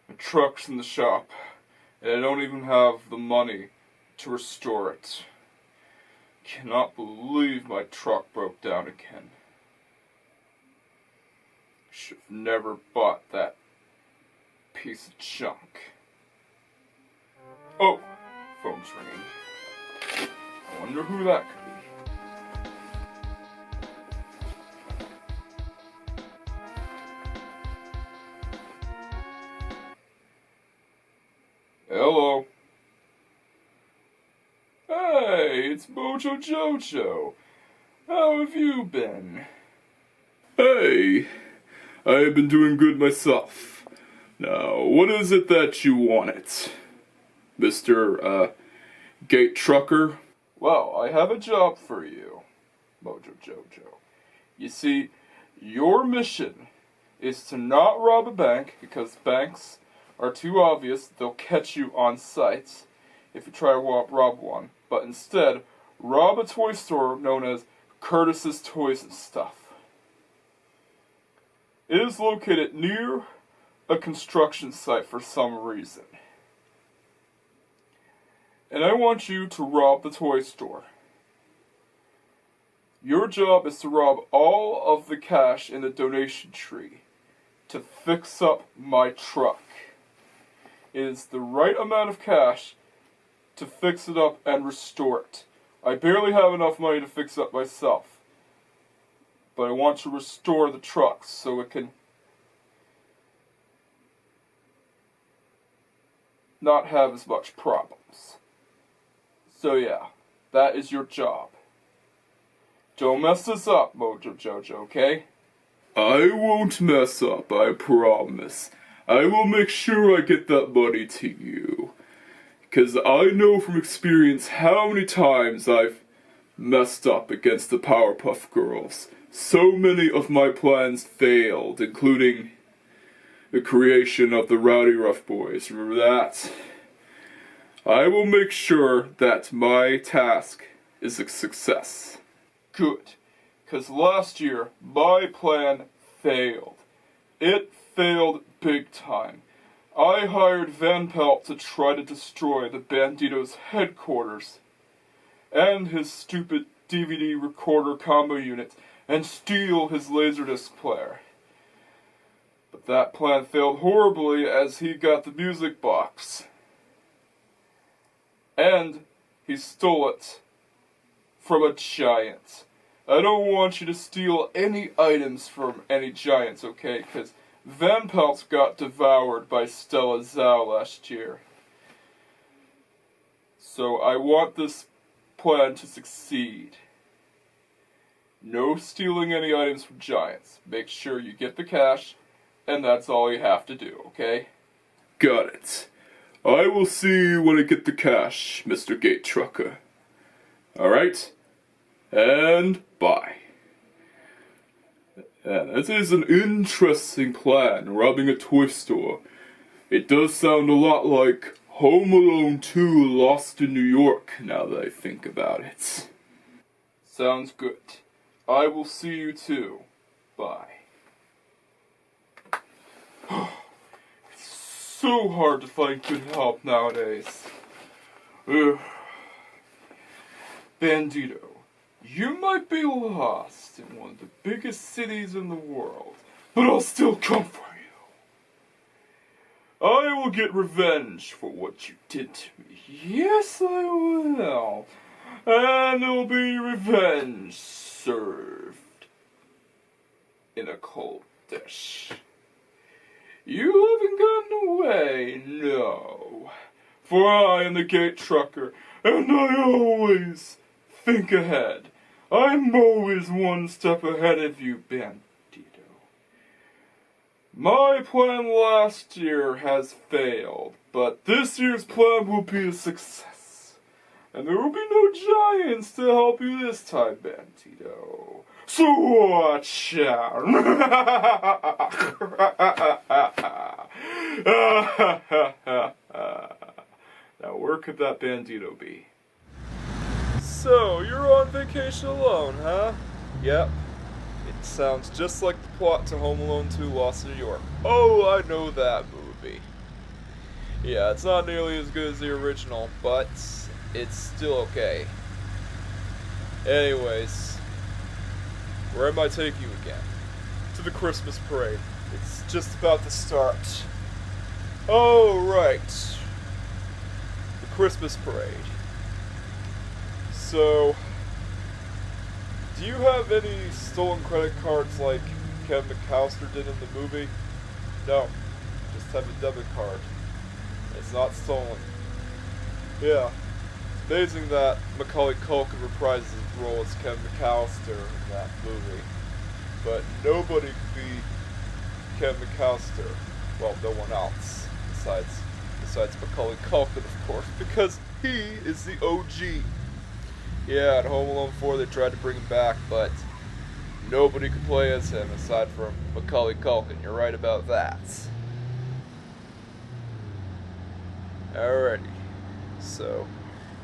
The truck's in the shop, and I don't even have the money to restore it. Cannot believe my truck broke down again. Should have never bought that piece of junk. Oh, phone's ringing. I wonder who that could be. Hello. Hey, it's Mojo Jojo. How have you been? Hey, I have been doing good myself. Now, what is it that you wanted, Mr. Gate Trucker? Well, I have a job for you, Mojo Jojo. You see, your mission is to not rob a bank, because banks are too obvious. They'll catch you on sight if you try to rob one. But instead, rob a toy store known as Curtis's Toys and Stuff. It is located near a construction site for some reason. And I want you to rob the toy store. Your job is to rob all of the cash in the donation tree to fix up my truck. It is the right amount of cash to fix it up and restore it. I barely have enough money to fix it up myself, but I want to restore the truck so it can not have as much problems. So yeah, that is your job. Don't mess this up, Mojo Jojo, okay? I won't mess up, I promise. I will make sure I get that money to you. 'Cause I know from experience how many times I've messed up against the Powerpuff Girls. So many of my plans failed, including the creation of the Rowdy Rough Boys. Remember that? I will make sure that my task is a success. Good. 'Cause last year, my plan failed. It failed big time. I hired Van Pelt to try to destroy the Bandito's headquarters and his stupid DVD recorder combo unit and steal his Laserdisc player. But that plan failed horribly as he got the music box. And he stole it from a giant. I don't want you to steal any items from any giants, okay? Because Van Pelt got devoured by Stella Zhao last year. So I want this plan to succeed. No stealing any items from giants. Make sure you get the cash, and that's all you have to do, okay? Got it. I will see you when I get the cash, Mr. Gate Trucker. Alright? And bye. Yeah, that is an interesting plan, robbing a toy store. It does sound a lot like Home Alone 2 Lost in New York, now that I think about it. Sounds good. I will see you too. Bye. It's so hard to find good help nowadays. Ugh. Bandito. You might be lost in one of the biggest cities in the world, but I'll still come for you. I will get revenge for what you did to me. Yes, I will. and there'll be revenge served in a cold dish. You haven't gotten away, no. For I am the gate trucker, and I always think ahead. I'm always one step ahead of you, Bandito. My plan last year has failed, but this year's plan will be a success. And there will be no giants to help you this time, Bandito. So watch out. Now where could that Bandito be? So, you're on vacation alone, huh? Yep. It sounds just like the plot to Home Alone 2 Lost in New York. Oh, I know that movie. Yeah, it's not nearly as good as the original, but it's still okay. Anyways, where am I taking you again? To the Christmas parade. It's just about to start. Oh, right. The Christmas parade. So, do you have any stolen credit cards like Kevin McAllister did in the movie? No, just have a debit card. It's not stolen. Yeah, it's amazing that Macaulay Culkin reprises his role as Kevin McAllister in that movie. But nobody could be Kevin McAllister. Well, no one else besides Macaulay Culkin, of course, because he is the OG. Yeah, at Home Alone 4 they tried to bring him back, but nobody could play as him aside from Macaulay Culkin. You're right about that. Alrighty. So,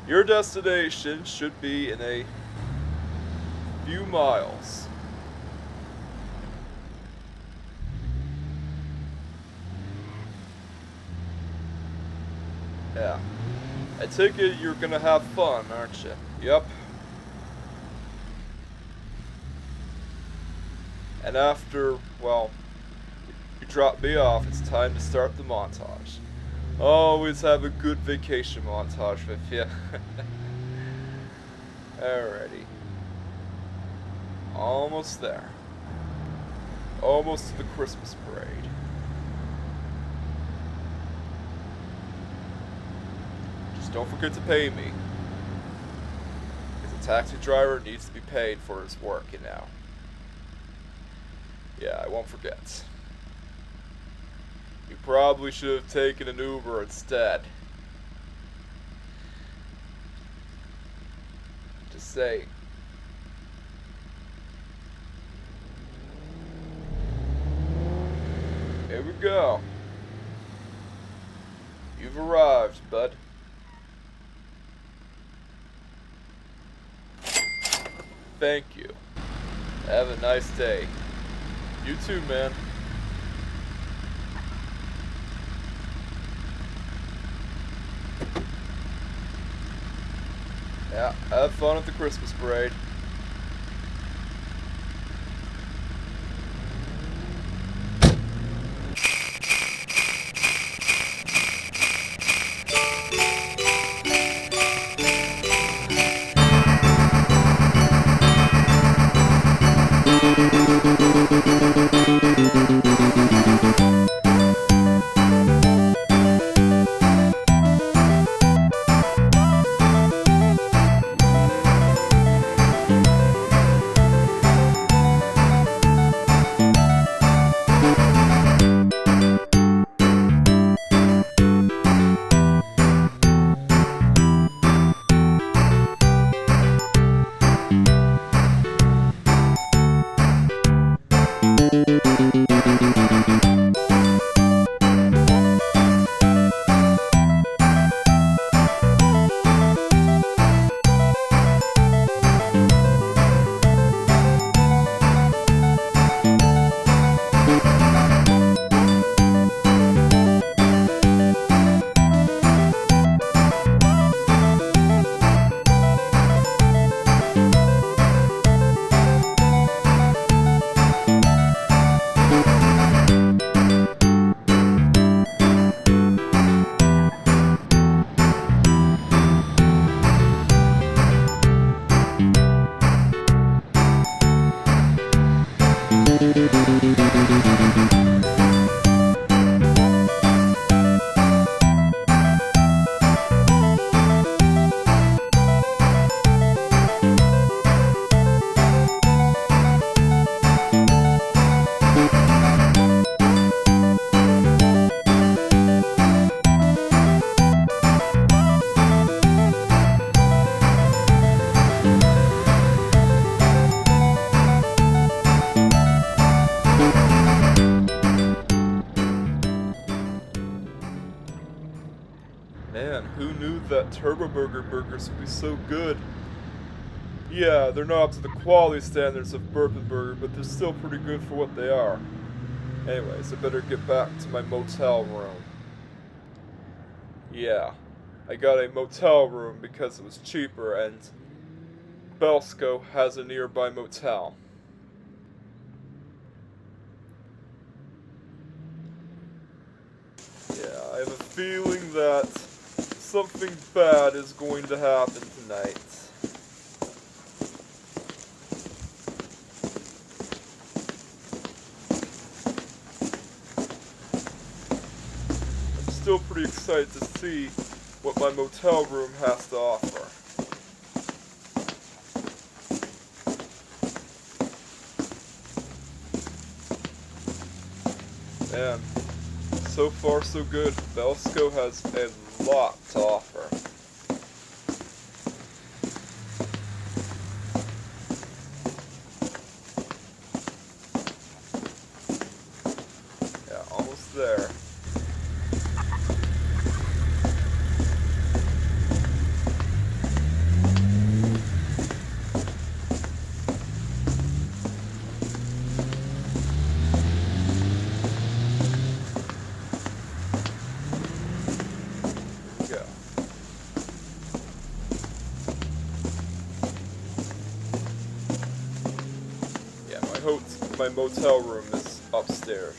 your destination should be in a few miles. Yeah. I take it you're gonna have fun, aren't you? Yep. And after, well, you drop me off, it's time to start the montage. Always have a good vacation montage with you. Alrighty. Almost there. Almost to the Christmas parade. Just don't forget to pay me. Because a taxi driver needs to be paid for his work, you know. Yeah, I won't forget. You probably should have taken an Uber instead. Just saying. Here we go. You've arrived, bud. Thank you. Have a nice day. You too, man. Yeah, have fun at the Christmas parade. bet Turbo Burger burgers would be so good. Yeah, they're not up to the quality standards of Bourbon Burger, but they're still pretty good for what they are. Anyways, I better get back to my motel room. Yeah, I got a motel room because it was cheaper, and Belasco has a nearby motel. Yeah, I have a feeling that something bad is going to happen tonight. I'm still pretty excited to see what my motel room has to offer. And so far so good. Belasco has a lot to offer. Yeah, almost there. My motel room is upstairs.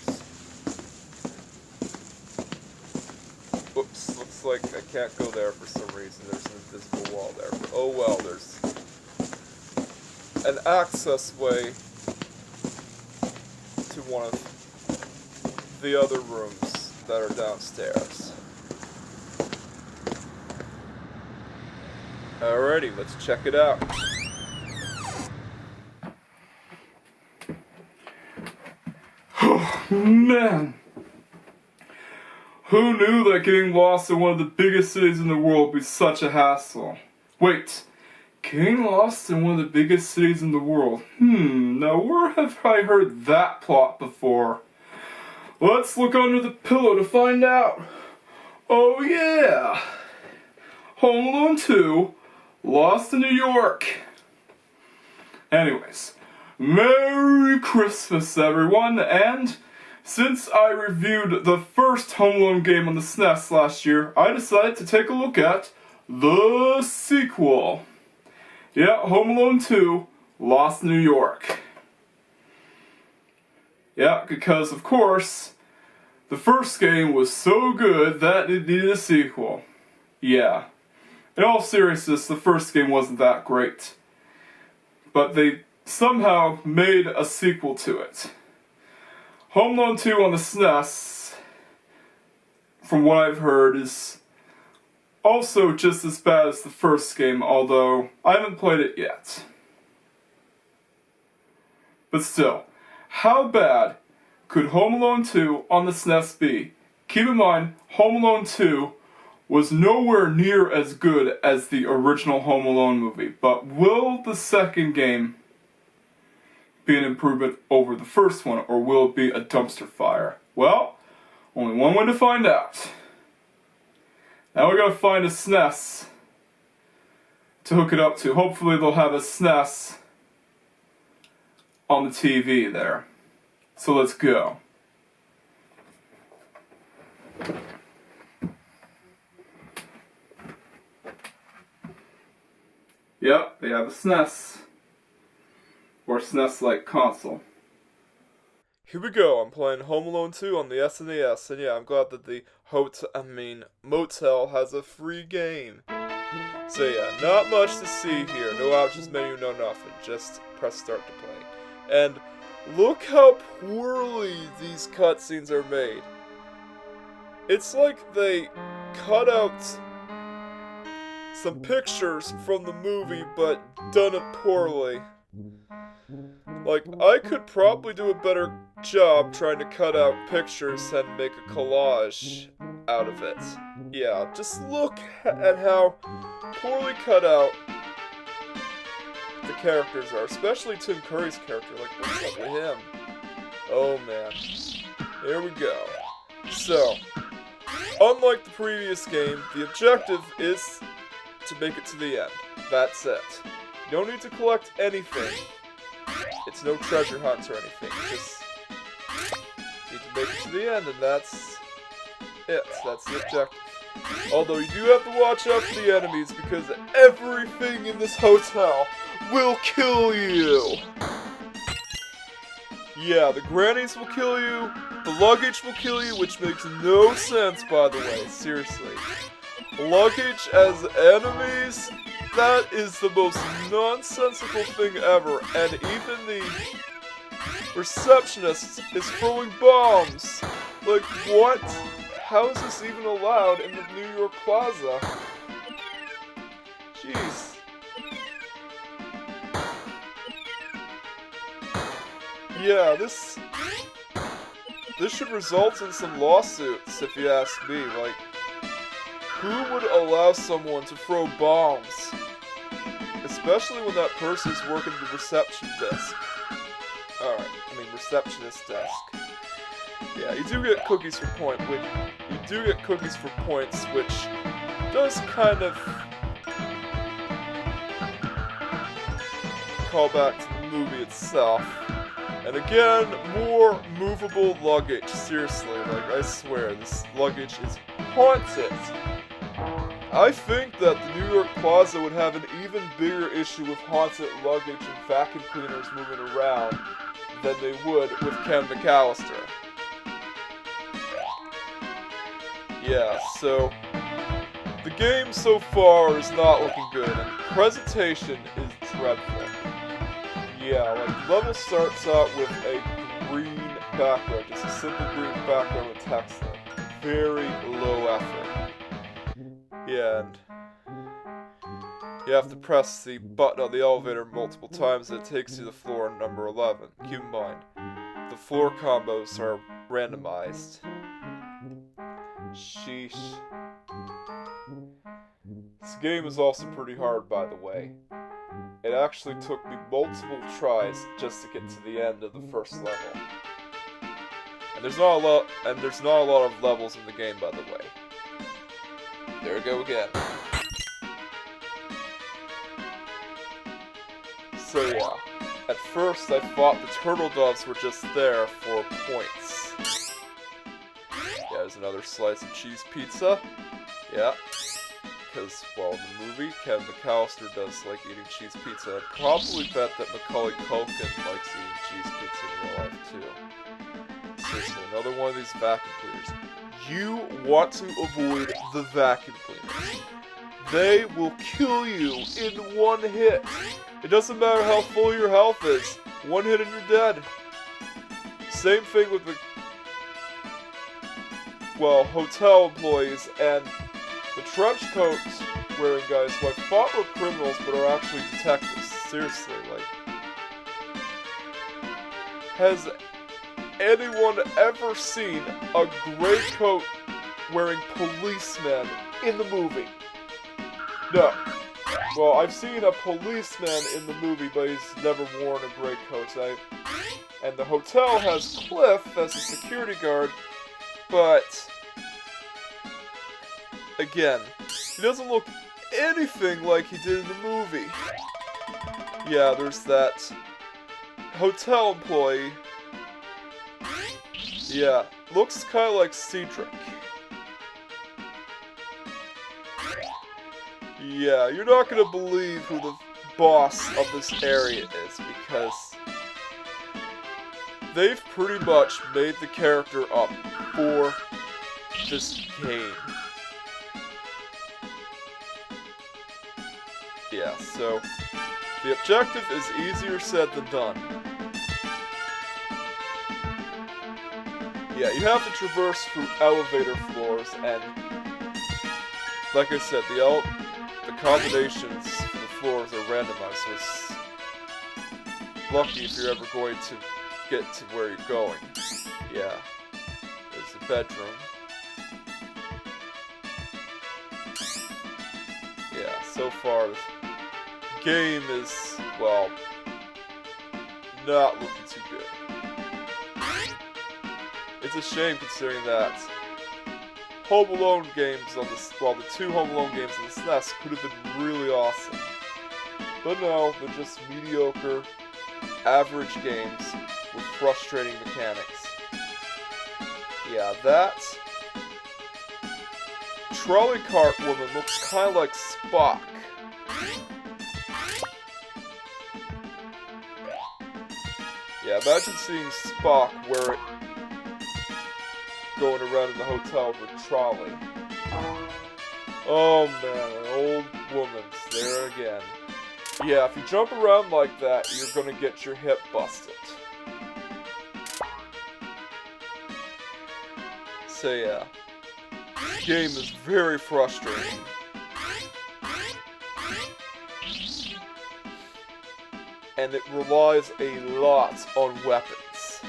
Oops, looks like I can't go there for some reason. There's an invisible wall there. But oh well, there's an access way to one of the other rooms that are downstairs. Alrighty, let's check it out. Man, who knew that getting lost in one of the biggest cities in the world would be such a hassle? Wait, getting lost in one of the biggest cities in the world? Now where have I heard that plot before? Let's look under the pillow to find out. Oh yeah! Home Alone 2, Lost in New York. Anyways, Merry Christmas everyone, and since I reviewed the first Home Alone game on the SNES last year, I decided to take a look at the sequel. Yeah, Home Alone 2, Lost in New York. Yeah, because of course, the first game was so good that it needed a sequel. Yeah. In all seriousness, the first game wasn't that great. But they somehow made a sequel to it. Home Alone 2 on the SNES, from what I've heard, is also just as bad as the first game, although I haven't played it yet. But still, how bad could Home Alone 2 on the SNES be? Keep in mind, Home Alone 2 was nowhere near as good as the original Home Alone movie, but will the second game be an improvement over the first one, or will it be a dumpster fire? Well, only one way to find out. Now we gotta find a SNES to hook it up to. Hopefully they'll have a SNES on the TV there. So let's go. Yep, they have a SNES. Or SNES-like console. Here we go, I'm playing Home Alone 2 on the SNES, and yeah, I'm glad that the motel has a free game. So yeah, not much to see here, no options menu, no nothing, just press start to play. And look how poorly these cutscenes are made. It's like they cut out some pictures from the movie, but done it poorly. Like, I could probably do a better job trying to cut out pictures and make a collage out of it. Yeah, just look at how poorly cut out the characters are, especially Tim Curry's character. Like, what's up with him? Oh man. Here we go. So, unlike the previous game, the objective is to make it to the end. That's it. You don't need to collect anything. It's no treasure hunt or anything. You just need to make it to the end, and that's it. That's the objective. Although you do have to watch out for the enemies, because everything in this hotel will kill you. Yeah, the grannies will kill you, the luggage will kill you, which makes no sense, by the way, seriously. Luggage as enemies? That is the most nonsensical thing ever, and even the receptionist is throwing bombs. Like, what? How is this even allowed in the New York Plaza? Jeez. Yeah, this should result in some lawsuits, if you ask me. Like, who would allow someone to throw bombs? Especially when that person's working the reception desk. Alright, receptionist desk. Yeah, you do get cookies for points, which does kind of call back to the movie itself. And again, more movable luggage. Seriously, like, I swear, this luggage is haunted. I think that the New York Plaza would have an even bigger issue with haunted luggage and vacuum cleaners moving around than they would with Ken McAllister. Yeah, so the game so far is not looking good, and the presentation is dreadful. Yeah, like, the level starts out with a green background, just a simple green background with text in it. Very low effort. Yeah, and you have to press the button on the elevator multiple times, and it takes you to floor number 11. Keep in mind, the floor combos are randomized. Sheesh. This game is also pretty hard, by the way. It actually took me multiple tries just to get to the end of the first level. And there's not a lot of levels in the game, by the way. There we go again. So yeah, at first I thought the turtle doves were just there for points. Yeah, there's another slice of cheese pizza. Yeah. Because, well, in the movie, Kevin McAllister does like eating cheese pizza. I'd probably bet that Macaulay Culkin likes eating cheese pizza in real life, too. Seriously, another one of these vacuum cleaners. You want to avoid the vacuum cleaners. They will kill you in one hit. It doesn't matter how full your health is. One hit and you're dead. Same thing with the, well, hotel employees and the trench coat wearing guys who I thought were criminals but are actually detectives. Seriously, like, has anyone ever seen a gray coat wearing policeman in the movie? No. Well, I've seen a policeman in the movie, but he's never worn a gray coat. And the hotel has Cliff as a security guard, but again, he doesn't look anything like he did in the movie. Yeah, there's that hotel employee. Yeah, looks kind of like Cedric. Yeah, you're not gonna believe who the boss of this area is, because they've pretty much made the character up for this game. Yeah, so the objective is easier said than done. Yeah, you have to traverse through elevator floors, and like I said, the combinations for the floors are randomized, so it's lucky if you're ever going to get to where you're going. Yeah, there's the bedroom. Yeah, so far the game is, well, not looking too good. It's a shame considering that Home Alone games on the, well, the 2 Home Alone games on the SNES could have been really awesome. But no, they're just mediocre, average games with frustrating mechanics. Yeah, that trolley cart woman looks kind of like Spock. Yeah, imagine seeing Spock wear it going around in the hotel with a trolley. Oh man, an old woman's there again. Yeah, if you jump around like that, you're gonna get your hip busted. So yeah, this game is very frustrating. And it relies a lot on weapons.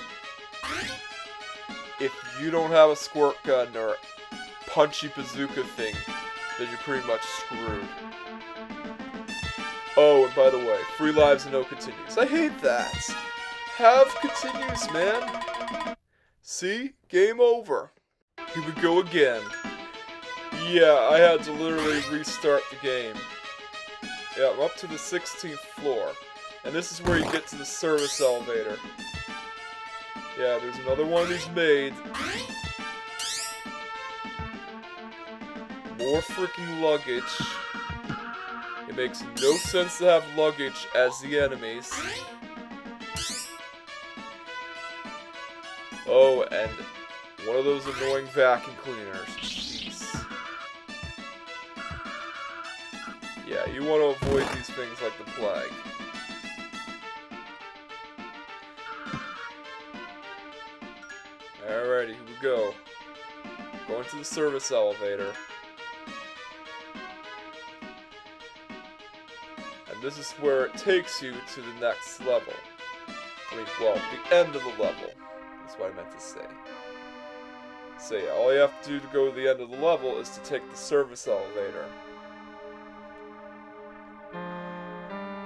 If you don't have a squirt gun or punchy bazooka thing, then you're pretty much screwed. Oh, and by the way, free lives and no continues. I hate that. Have continues, man. See? Game over. Here we go again. Yeah, I had to literally restart the game. Yeah, I'm up to the 16th floor. And this is where you get to the service elevator. Yeah, there's another one of these made. More freaking luggage. It makes no sense to have luggage as the enemies. Oh, and one of those annoying vacuum cleaners. Jeez. Yeah, you want to avoid these things like the plague. Alrighty, here we go. Going to the service elevator. And this is where it takes you to the next level. I mean, well, the end of the level. That's what I meant to say. So yeah, all you have to do to go to the end of the level is to take the service elevator.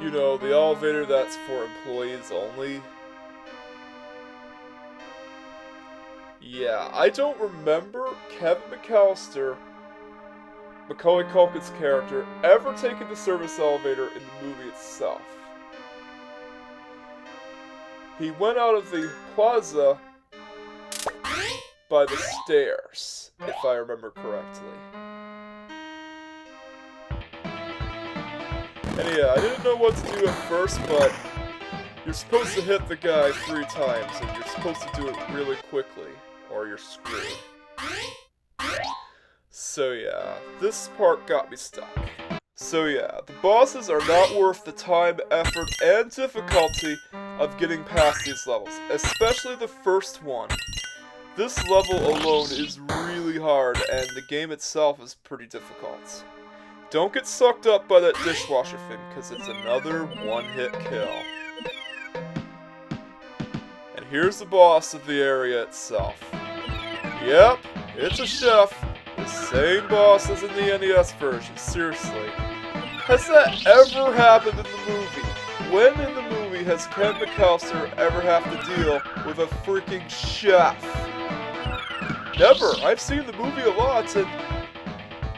You know, the elevator that's for employees only. Yeah, I don't remember Kevin McAllister, Macaulay Culkin's character, ever taking the service elevator in the movie itself. He went out of the Plaza by the stairs, if I remember correctly. And yeah, I didn't know what to do at first, but you're supposed to hit the guy 3 times, and you're supposed to do it really quickly, or you're screwed. So yeah, this part got me stuck. So yeah, the bosses are not worth the time, effort, and difficulty of getting past these levels, especially the first one. This level alone is really hard, and the game itself is pretty difficult. Don't get sucked up by that dishwasher thing, because it's another one-hit kill. And here's the boss of the area itself. Yep, it's a chef. The same boss as in the NES version, seriously. Has that ever happened in the movie? When in the movie has Ken McAllister ever have to deal with a freaking chef? Never! I've seen the movie a lot, and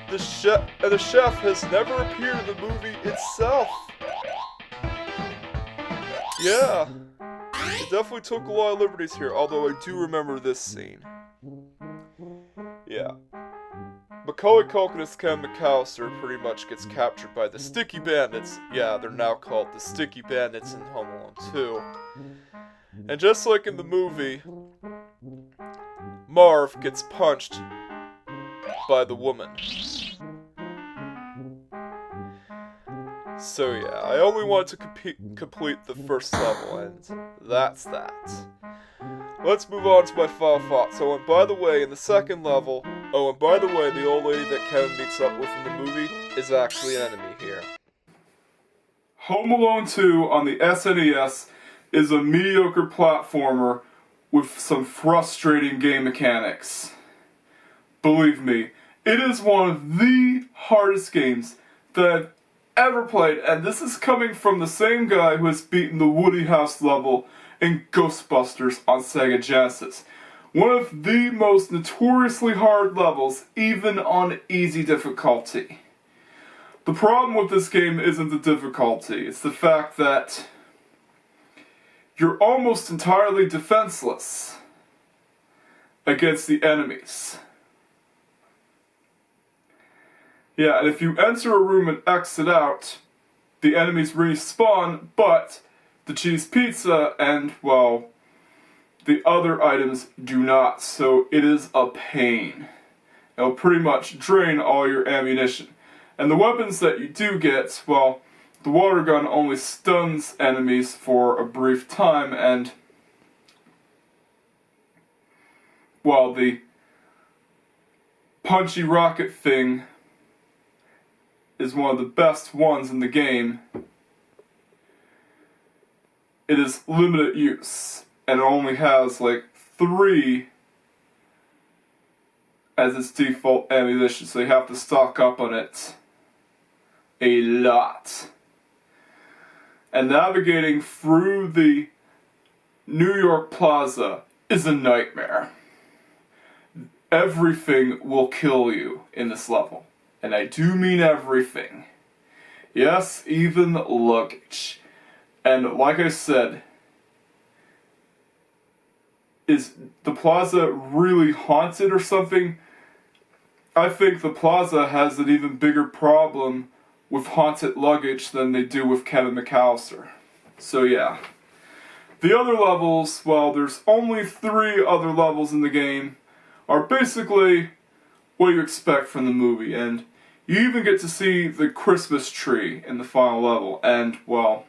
the chef has never appeared in the movie itself. Yeah, it definitely took a lot of liberties here, although I do remember this scene. Yeah. Macaulay Culkin as Ken McAllister pretty much gets captured by the Sticky Bandits. Yeah, they're now called the Sticky Bandits in Home Alone 2. And just like in the movie, Marv gets punched by the woman. So yeah, I only wanted to complete the first level, and that's that. Let's move on to my final thoughts. Oh, and by the way, in the second level, the old lady that Kevin meets up with in the movie is actually an enemy here. Home Alone 2 on the SNES is a mediocre platformer with some frustrating game mechanics. Believe me, it is one of the hardest games that I've ever played, and this is coming from the same guy who has beaten the Woody House level in Ghostbusters on Sega Genesis. one of the most notoriously hard levels, even on easy difficulty. The problem with this game isn't the difficulty, it's the fact that you're almost entirely defenseless against the enemies. Yeah, and if you enter a room and exit out, the enemies respawn, but the cheese pizza and, well, the other items do not, so it is a pain. It'll pretty much drain all your ammunition. And the weapons that you do get, well, the water gun only stuns enemies for a brief time, and, well, the punchy rocket thing is one of the best ones in the game. It is limited use, and it only has like 3 as its default ammunition, so you have to stock up on it a lot. And navigating through the New York Plaza is a nightmare. Everything will kill you in this level. And I do mean everything. Yes, even luggage. And like I said, is the plaza really haunted or something? I think the plaza has an even bigger problem with haunted luggage than they do with Kevin McAllister. So yeah. The other levels, well, there's only 3 other levels in the game, are basically what you expect from the movie, and you even get to see the Christmas tree in the final level, and, well,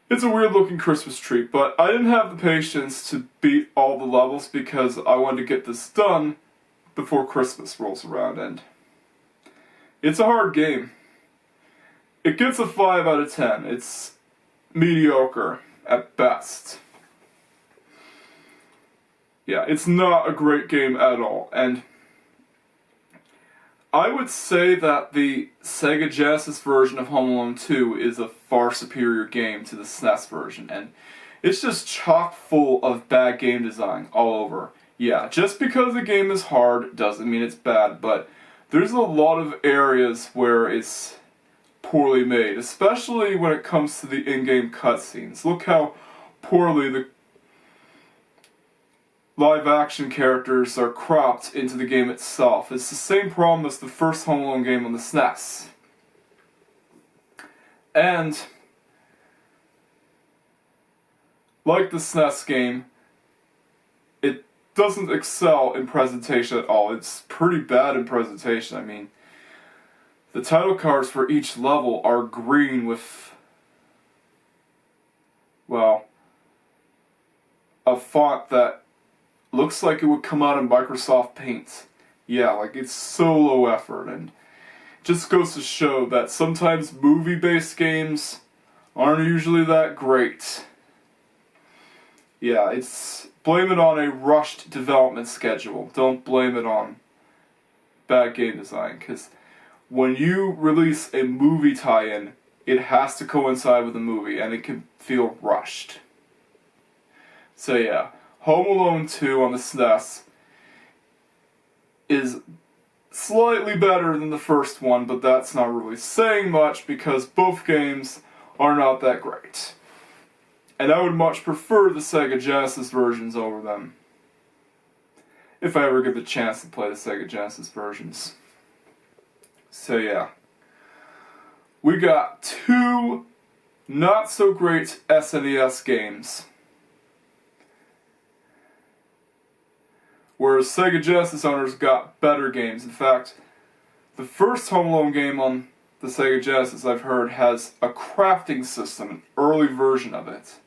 it's a weird looking Christmas tree, but I didn't have the patience to beat all the levels because I wanted to get this done before Christmas rolls around, and it's a hard game. It gets a 5 out of 10. It's mediocre at best. Yeah, it's not a great game at all, and I would say that the Sega Genesis version of Home Alone 2 is a far superior game to the SNES version, and it's just chock full of bad game design all over. Yeah, just because a game is hard doesn't mean it's bad, but there's a lot of areas where it's poorly made, especially when it comes to the in-game cutscenes. Look how poorly the live-action characters are cropped into the game itself. It's the same problem as the first Home Alone game on the SNES. And, like the SNES game, it doesn't excel in presentation at all. It's pretty bad in presentation. I mean, the title cards for each level are green with, well, a font that looks like it would come out in Microsoft Paint. Yeah, like it's so low effort, and it just goes to show that sometimes movie-based games aren't usually that great. Yeah, blame it on a rushed development schedule. Don't blame it on bad game design, because when you release a movie tie-in, it has to coincide with the movie, and it can feel rushed. So yeah, Home Alone 2 on the SNES is slightly better than the first one, but that's not really saying much because both games are not that great. And I would much prefer the Sega Genesis versions over them, if I ever get the chance to play the Sega Genesis versions. So yeah, we got 2 not so great SNES games, whereas Sega Genesis owners got better games. In fact, the first Home Alone game on the Sega Genesis I've heard has a crafting system, an early version of it.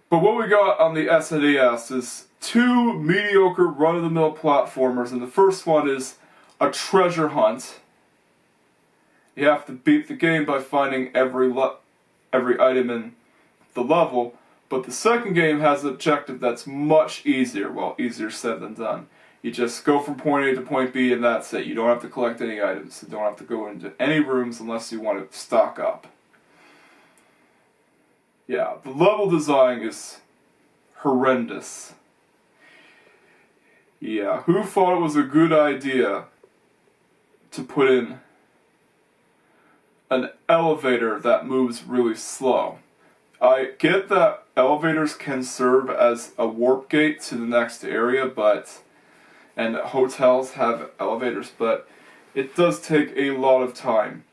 But what we got on the SNES is 2 mediocre run-of-the-mill platformers, and the first one is a treasure hunt. You have to beat the game by finding every item in the level, but the second game has an objective that's much easier. Well, easier said than done. You just go from point A to point B and that's it. You don't have to collect any items. You don't have to go into any rooms unless you want to stock up. Yeah, the level design is horrendous. Yeah, who thought it was a good idea to put in an elevator that moves really slow? I get that elevators can serve as a warp gate to the next area, and hotels have elevators, but it does take a lot of time.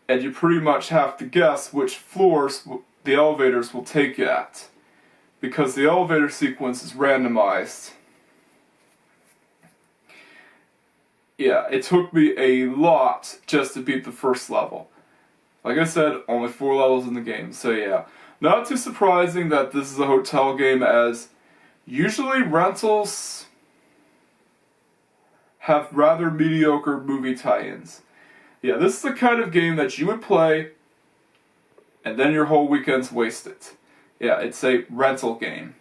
And you pretty much have to guess which floors the elevators will take you at, because the elevator sequence is randomized. Yeah, it took me a lot just to beat the first level. Like I said, only 4 levels in the game, so yeah. Not too surprising that this is a hotel game, as usually rentals have rather mediocre movie tie-ins. Yeah, this is the kind of game that you would play, and then your whole weekend's wasted. Yeah, it's a rental game.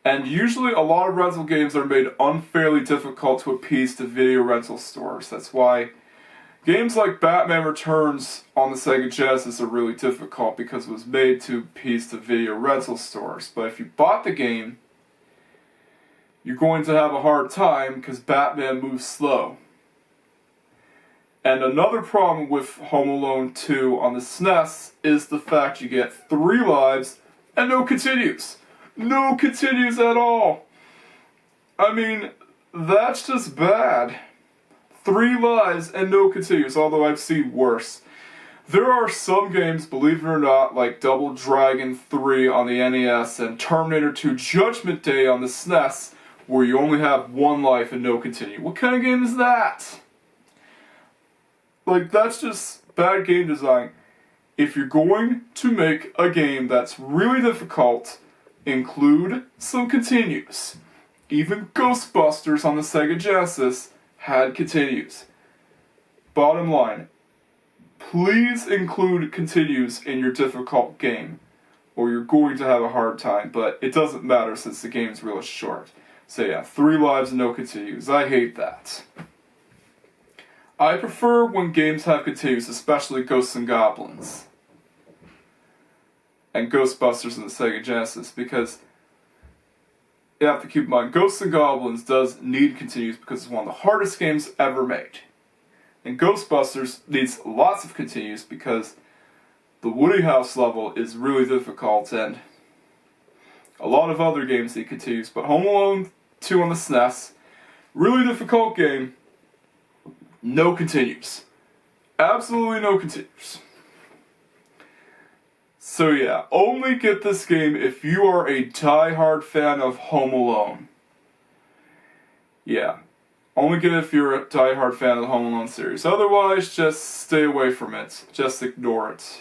And usually a lot of rental games are made unfairly difficult to appease to video rental stores. That's why games like Batman Returns on the Sega Genesis are really difficult, because it was made to appease to video rental stores. But if you bought the game, you're going to have a hard time because Batman moves slow. And another problem with Home Alone 2 on the SNES is the fact you get 3 lives and no continues. No continues at all. I mean, that's just bad. 3 lives and no continues, although I've seen worse. There are some games, believe it or not, like Double Dragon 3 on the NES and Terminator 2 Judgment Day on the SNES, where you only have 1 life and no continue. What kind of game is that? Like, that's just bad game design. If you're going to make a game that's really difficult, include some continues. Even Ghostbusters on the Sega Genesis had continues. Bottom line, please include continues in your difficult game, or you're going to have a hard time, but it doesn't matter since the game's really short. So yeah, 3 lives and no continues. I hate that. I prefer when games have continues, especially Ghosts and Goblins and Ghostbusters in the Sega Genesis, because you have to keep in mind, Ghosts and Goblins does need continues because it's one of the hardest games ever made. And Ghostbusters needs lots of continues because the Woody House level is really difficult, and a lot of other games need continues, but Home Alone 2 on the SNES, really difficult game, no continues. Absolutely no continues. So yeah, only get this game if you are a die-hard fan of Home Alone. Yeah, only get it if you're a die-hard fan of the Home Alone series. Otherwise, just stay away from it. Just ignore it.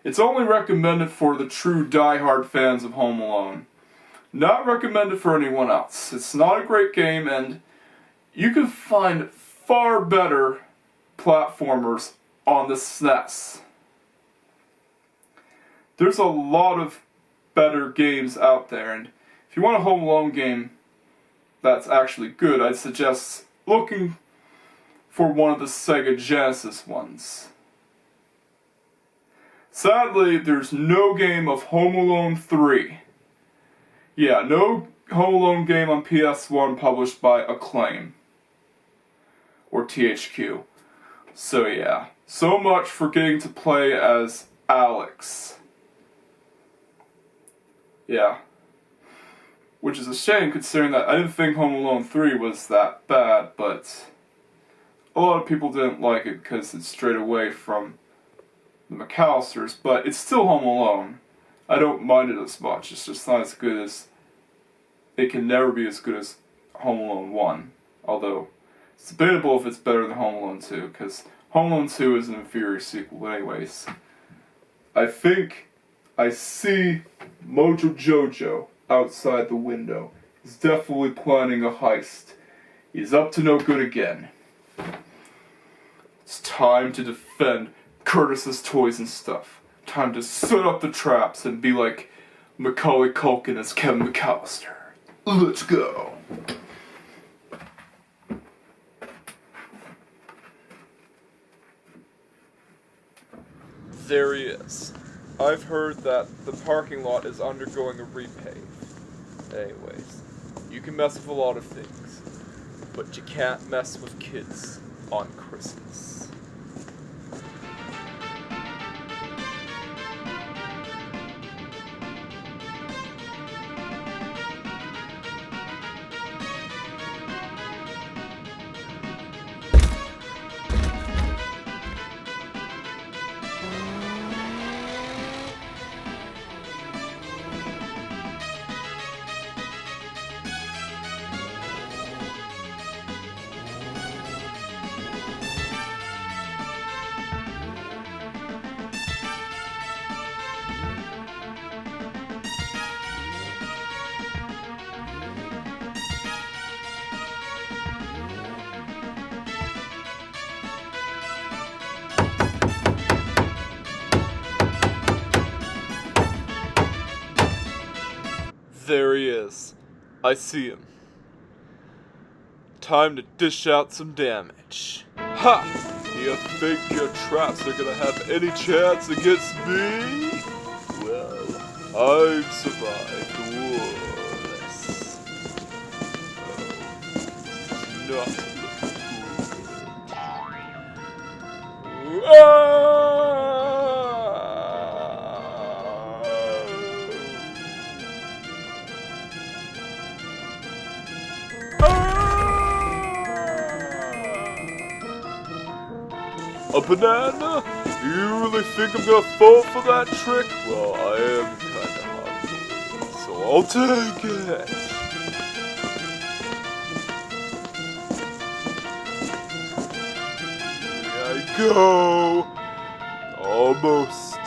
It's only recommended for the true die-hard fans of Home Alone. Not recommended for anyone else. It's not a great game, and you can find far better platformers on the SNES. There's a lot of better games out there, and if you want a Home Alone game that's actually good, I'd suggest looking for one of the Sega Genesis ones. Sadly, there's no game of Home Alone 3. Yeah, no Home Alone game on PS1 published by Acclaim or THQ. So yeah, so much for getting to play as Alex. Yeah. Which is a shame, considering that I didn't think Home Alone 3 was that bad, but a lot of people didn't like it because it's straight away from the McAllisters, but it's still Home Alone. I don't mind it as much. It's just not as good as... It can never be as good as Home Alone 1. Although, it's debatable if it's better than Home Alone 2, because Home Alone 2 is an inferior sequel. But anyways, I think I see Mojo Jojo outside the window. He's definitely planning a heist. He's up to no good again. It's time to defend Curtis's toys and stuff. Time to set up the traps and be like Macaulay Culkin as Kevin McAllister. Let's go. There he is. I've heard that the parking lot is undergoing a repave. Anyways, you can mess with a lot of things, but you can't mess with kids on Christmas. There he is. I see him. Time to dish out some damage. Ha! You think your traps are gonna have any chance against me? Well, I've survived worse. Oh, not looking good. A banana? You really think I'm gonna fall for that trick? Well, I am kinda hungry, so I'll take it. Here I go. Almost.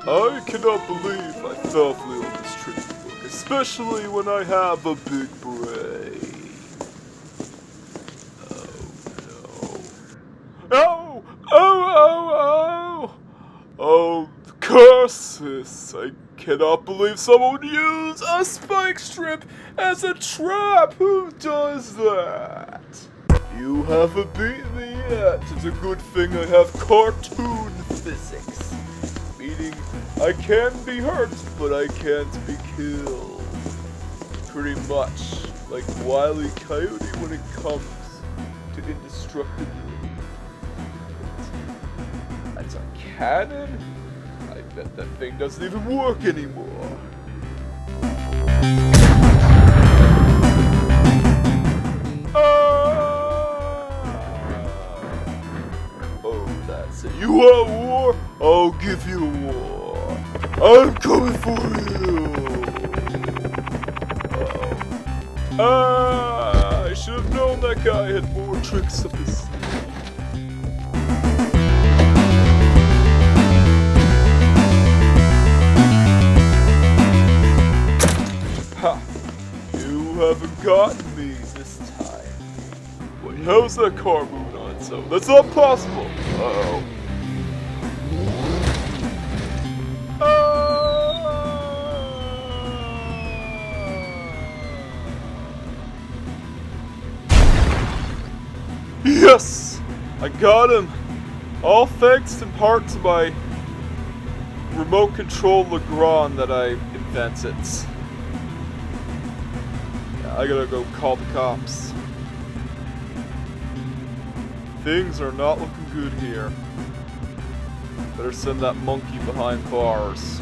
I cannot believe I fell for this trick book, especially when I have a big brain. Oh no. Oh, curses! I cannot believe someone would use a spike strip as a trap! Who does that? You haven't beaten me yet. It's a good thing I have cartoon physics. Meaning, I can be hurt, but I can't be killed. Pretty much like Wile E. Coyote when it comes to indestructibility. That's a cannon? I bet that thing doesn't even work anymore. Oh, that's it. You want war? I'll give you war. I'm coming for you! I should have known that guy had more tricks up his sleeve. Ha! You haven't gotten me this time. Wait, how's that car moving on its own? That's not possible! Uh-oh. Yes! I got him! All thanks in part to my remote control Legrand that I invented. Yeah, I gotta go call the cops. Things are not looking good here. Better send that monkey behind bars.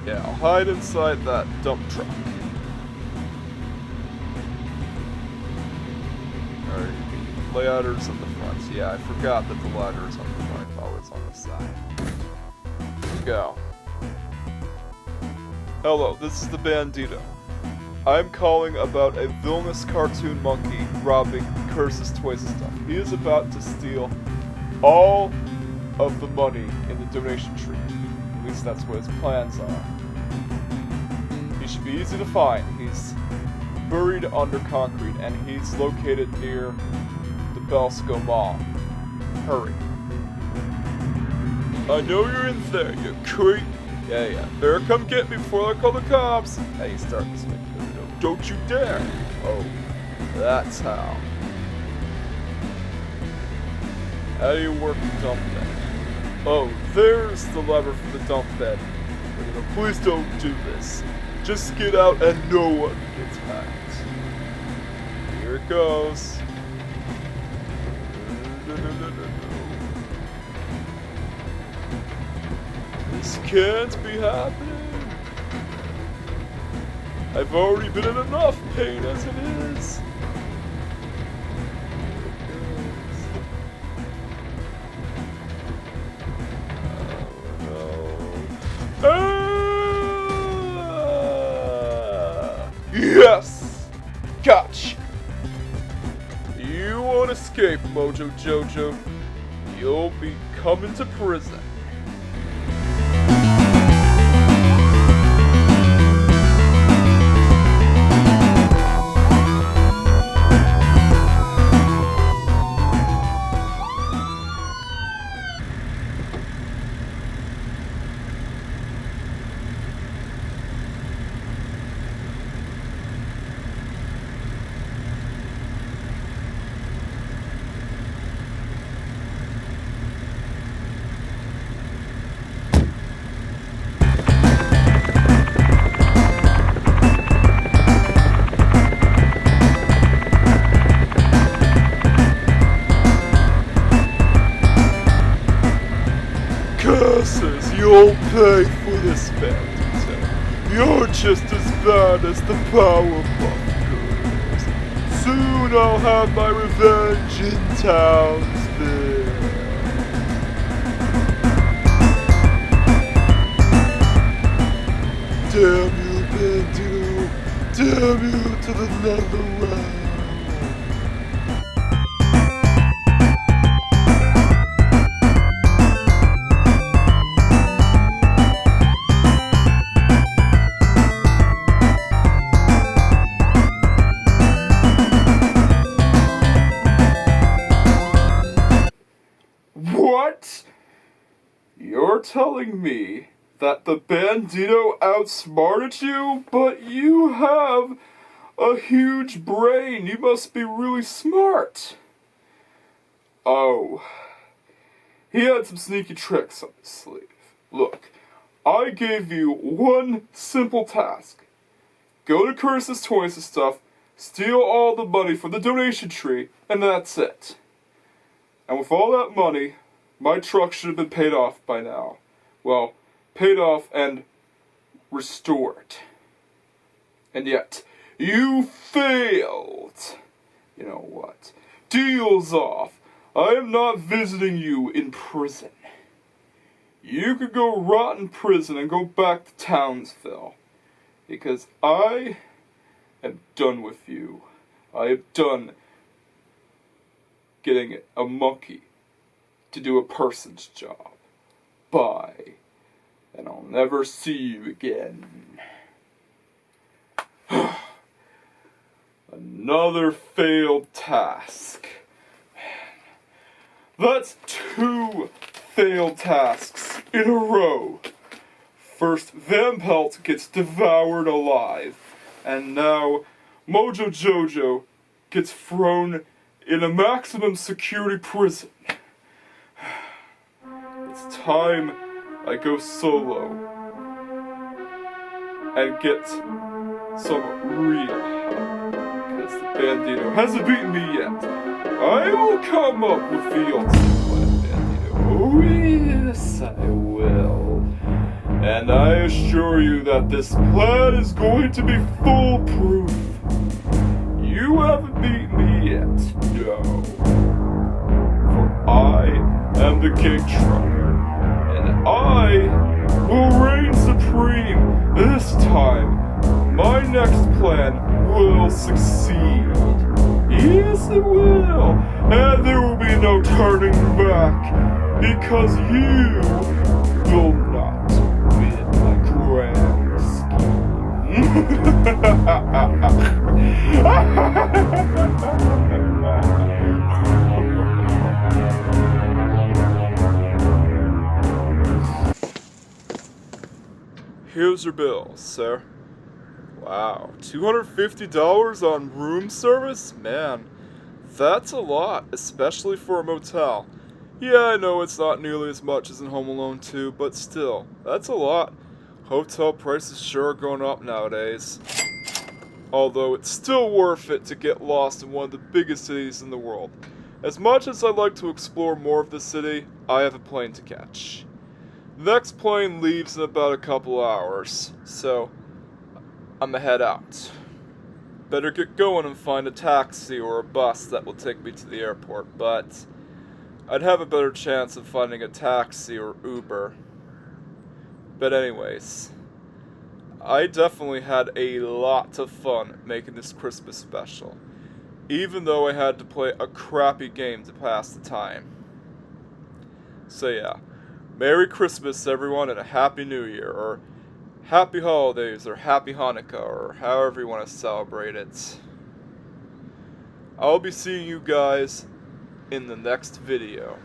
Yeah, I'll hide inside that dump truck. Alright, layouters on the front. Yeah, I forgot that the ladder is on the front. Oh, it's on the side. Here we go. Hello, this is the Bandito. I'm calling about a villainous cartoon monkey robbing Curse's toys and stuff. He is about to steal all of the money in the donation tree. At least that's what his plans are. He should be easy to find. He's buried under concrete, and he's located near the Belasco Mall. Hurry. I know you're in there, you creep. Yeah. Better come get me before I call the cops. How you start this thing? No, don't you dare. Oh, that's how. How do you work the dump bed? Oh, there's the lever for the dump bed. Please don't do this. Just get out and no one gets hacked. Here it goes. This can't be happening. I've already been in enough pain as it is. Yes! Gotcha! You won't escape, Mojo Jojo. You'll be coming to prison. Curses, you'll pay for this, Bandito. You're just as bad as the Powerpuff Girls. Soon I'll have my revenge in Townsville. Damn you, Bandito. Damn you to the Netherlands. What? You're telling me that the Bandito outsmarted you, but you have a huge brain. You must be really smart. Oh. He had some sneaky tricks up his sleeve. Look, I gave you one simple task. Go to Curse's Toys and stuff, steal all the money from the donation tree, and that's it. And with all that money, my truck should have been paid off by now. Well, paid off and restored. And yet, you failed. You know what? Deal's off. I am not visiting you in prison. You could go rot in prison and go back to Townsville. Because I am done with you. I am done getting a monkey to do a person's job. Bye. And I'll never see you again. Another failed task. That's 2 failed tasks in a row. First, Van Pelt gets devoured alive. And now, Mojo Jojo gets thrown in a maximum security prison. It's time I go solo and get some real help, because the Bandito hasn't beaten me yet. I will come up with the ultimate plan, Bandito. Oh yes, I will. And I assure you that this plan is going to be foolproof. You haven't beaten me yet, no. For I am the King Trucker, and I will reign supreme. This time, my next plan will succeed. Yes, it will. And there will be no turning back, because you will not win my grand scheme. Here's your bill, sir. Wow, $250 on room service? Man, that's a lot, especially for a motel. Yeah, I know it's not nearly as much as in Home Alone 2, but still, that's a lot. Hotel prices sure are going up nowadays. Although it's still worth it to get lost in one of the biggest cities in the world. As much as I'd like to explore more of the city, I have a plane to catch. The next plane leaves in about a couple hours, so I'ma head out. Better get going and find a taxi or a bus that will take me to the airport, but I'd have a better chance of finding a taxi or Uber. But anyways, I definitely had a lot of fun making this Christmas special, even though I had to play a crappy game to pass the time. So yeah, Merry Christmas everyone and a Happy New Year, or Happy Holidays, or Happy Hanukkah, or however you want to celebrate it. I'll be seeing you guys in the next video.